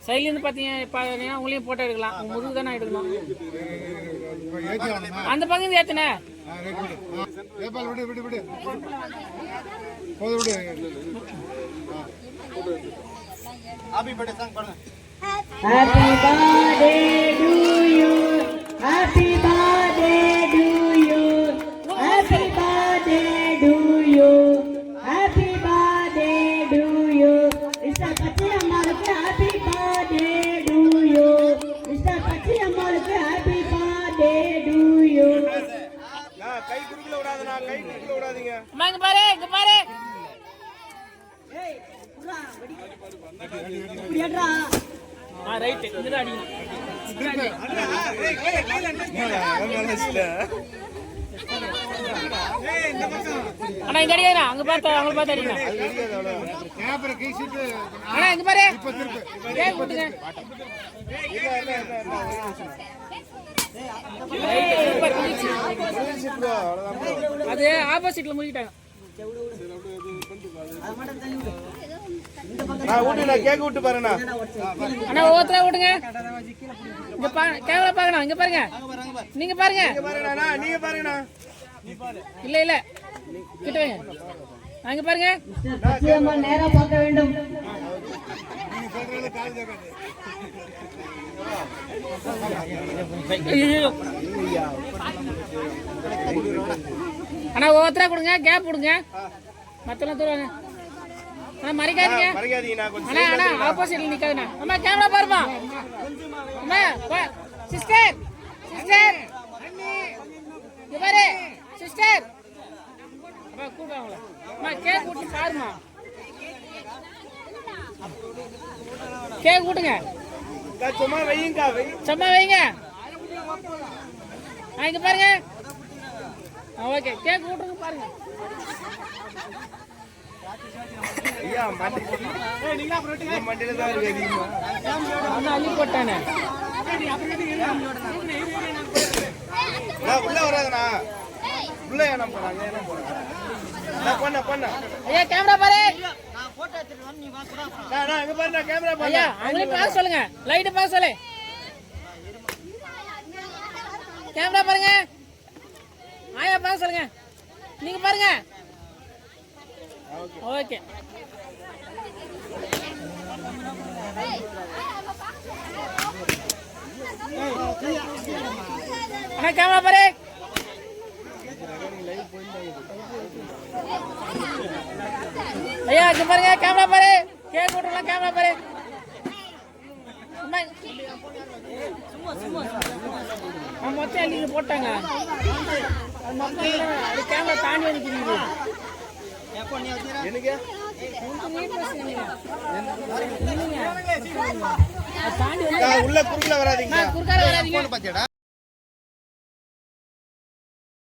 சைட்லேருந்து பார்த்தீங்கன்னா உங்களையும் போட்டோ எடுக்கலாம். முதுகு தானே எடுக்கணும். அந்த பக்கம் ஏற்றுனே Happy birthday to you. Happy birthday to you. Happy birthday to you. Happy birthday to you. Mr. Pachi Ammalukku happy birthday to you. Mr. Pachi Ammalukku happy birthday to you. கை குறுக்குல விடாதடா, கை குறுக்குல விடாதீங்க. அம்மா இங்க பாரு, இங்க பாரு. ஏய் புறா இப்படி ஏட்றா. ரைட் இதுல அடிங்க. அண்ணா இங்க அடிங்க. அங்க பாத்து அவங்க பாத்து அடிங்க. அண்ணா இங்க பாரு. கேக் போடுங்க. அது ஆப்போசிட்ல முறிட்டாங்க. கேக் விட்டு பாருண்ணா. அண்ணா ஓத்தரா விடுங்க. இங்க கேமரா பாருங்க. இங்க பாருங்க. நீங்க பாருங்க. நீங்க பாருங்கண்ணா. இல்ல இல்ல கிட்ட வைங்க. அங்க பாருங்க. சத்தியமா நேரா பார்க்க வேண்டும். அண்ணா ஓத்தரா கொடுங்க. கேப் கொடுங்க. மத்தெல்லாம் தருவாங்க. அண்ணா மறைக்காதீங்க. அண்ணா அண்ணா ஆப்போசிட்ல நிக்காதீங்க. அம்மா கேமரா பாருமா. அம்மா சிஸ்டர் சிஸ்டர் இங்க பாரு சிஸ்டர். அம்மா கூப்பிடுவாங்களா. அம்மா கேக் கூட்டி பாருமா. கேக் கூட்டுங்க. சும்மா வையுங்க. சும்மா வைங்க. இங்க பாருங்க. ஓகே கேக் கூட்டுங்க பாருங்க. ஐயா மண்டில தான் இருக்கு அதிகமா. அண்ணா அள்ளி போட்டானே. உள்ள வராதண்ணா. உள்ள என்ன போறாங்க என்ன போறாங்க. பண்ண பண்ண ஐயா கேமரா பாரு. நான் போட்டோ எடுத்துறேன் நீ வா கூட. நான் அங்க பாருங்க கேமரா பாருங்க. ஐயா அவங்களே பாஸ் சொல்லுங்க. லைட் பாஸ் சொல்லு. கேமரா பாருங்க. ஆயா பாஸ் சொல்லுங்க. நீங்க பாருங்க. ஓகே அண்ணா கேமரா பாரு. ஐயா இங்க பாருங்க. கேமரா பாரு. கேக் போட்டுலாம் கேமரா பாரு. மொத்தம் அள்ளிங்க போட்டாங்க. கேமரா தாண்டி வந்துக்கிறீங்க. உள்ள குறுக்கல வராதீங்க. குறுக்கால வராதீங்க.